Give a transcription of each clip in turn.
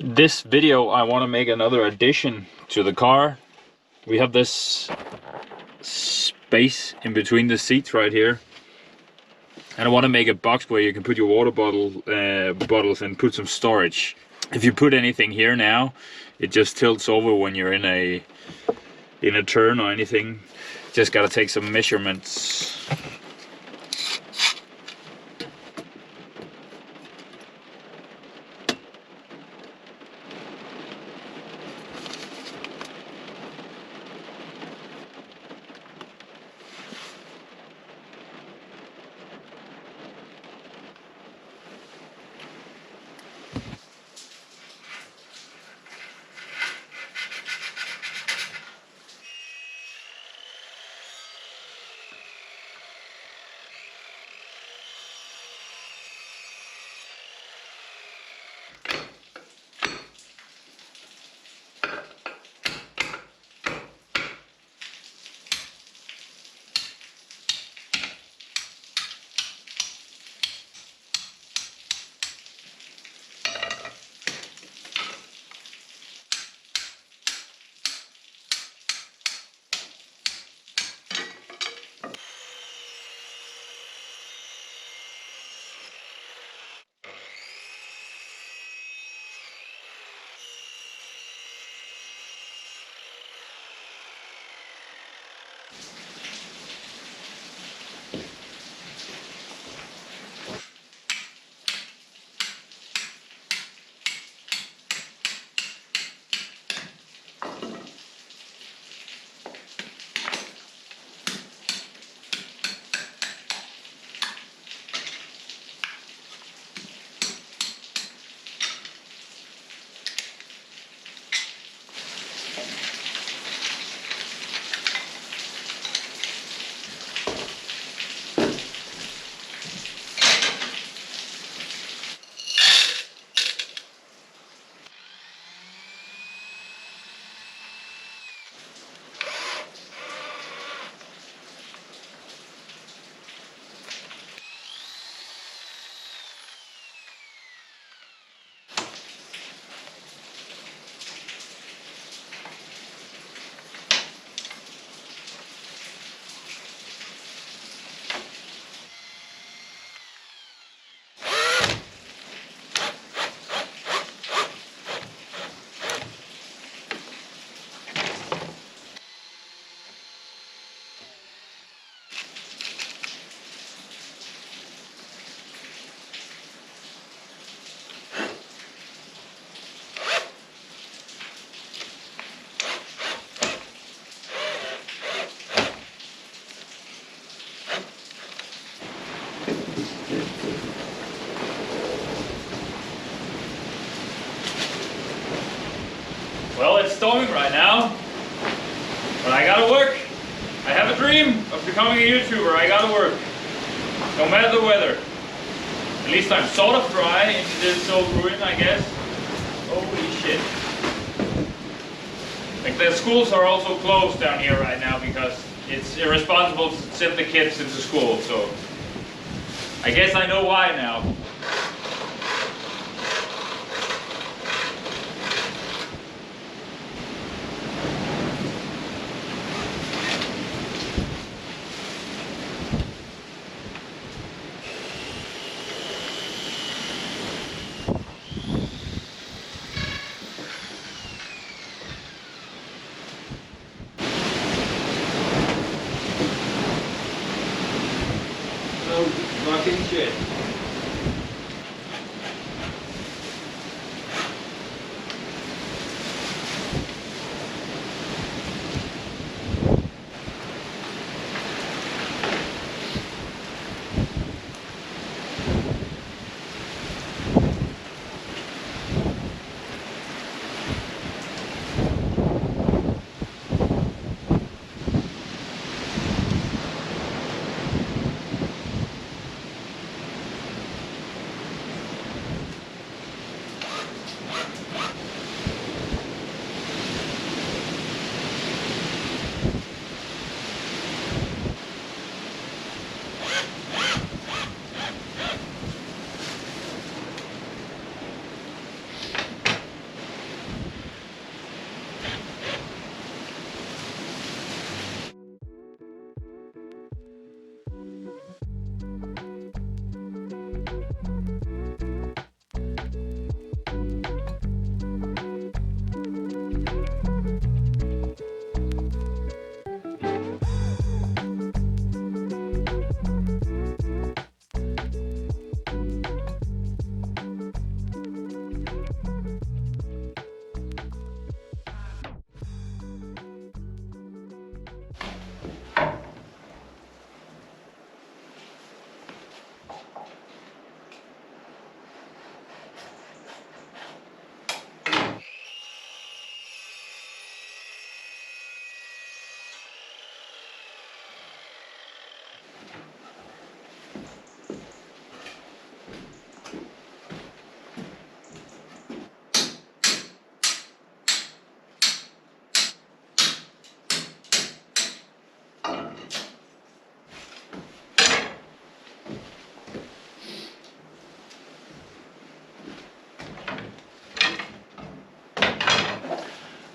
This video I want to make another addition to the car. We have this space in between the seats right here, and I want to make a box where you can put your water bottles and put some storage. If you put anything here now, it just tilts over when you're in a turn or anything. Just gotta take some measurements. Well, it's storming right now, but I gotta work. I have a dream of becoming a YouTuber. I gotta work, no matter the weather. At least I'm sort of dry in this old ruin, I guess. Holy shit. Like, the schools are also closed down here right now because it's irresponsible to send the kids into school, so I guess I know why now. Fucking shit.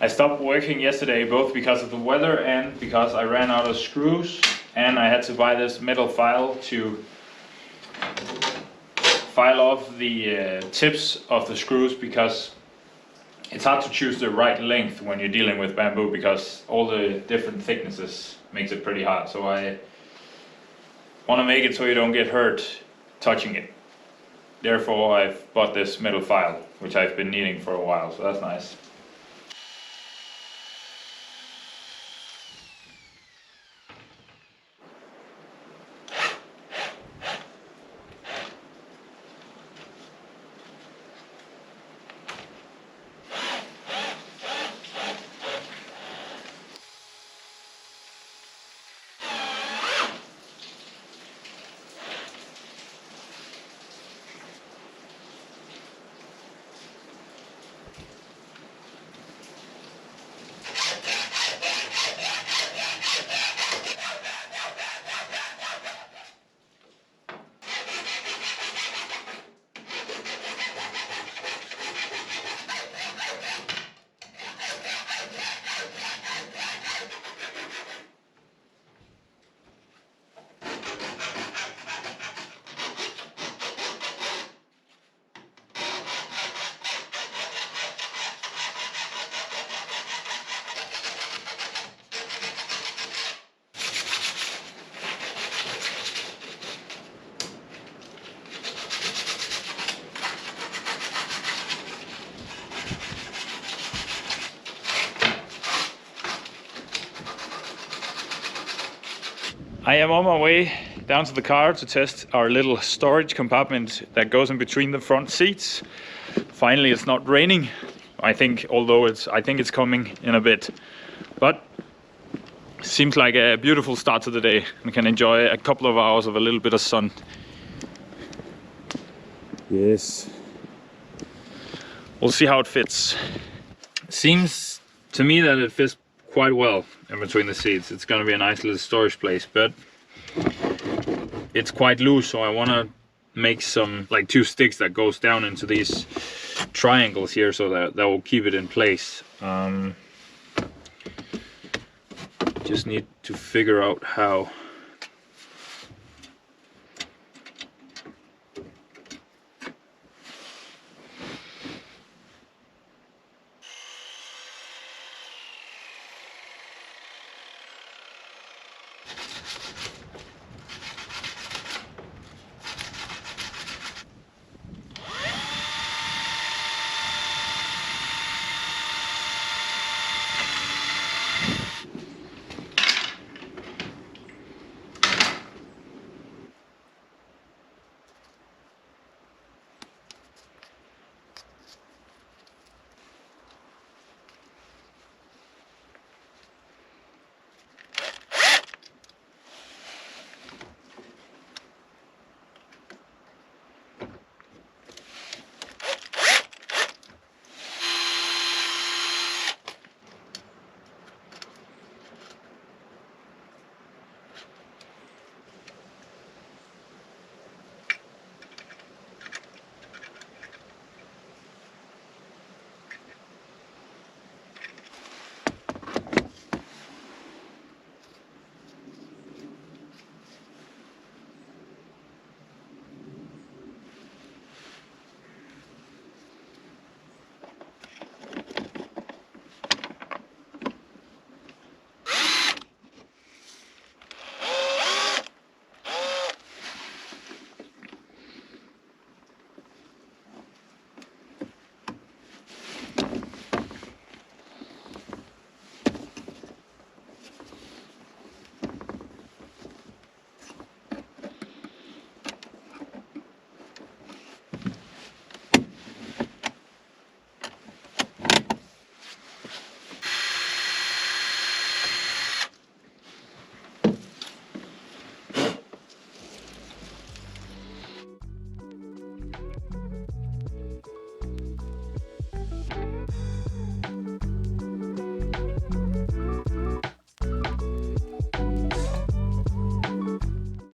I stopped working yesterday both because of the weather and because I ran out of screws, and I had to buy this metal file to file off the tips of the screws, because it's hard to choose the right length when you're dealing with bamboo, because all the different thicknesses makes it pretty hard. So I want to make it so you don't get hurt touching it. Therefore I've bought this metal file, which I've been needing for a while, so that's nice. I am on my way down to the car to test our little storage compartment that goes in between the front seats. Finally, it's not raining. I think it's coming in a bit, but seems like a beautiful start to the day. We can enjoy a couple of hours of a little bit of sun. Yes. We'll see how it fits. Seems to me that it fits quite well in between the seats. It's gonna be a nice little storage place, but it's quite loose, so I want to make some like 2 sticks that goes down into these triangles here, so that will keep it in place. Just need to figure out how.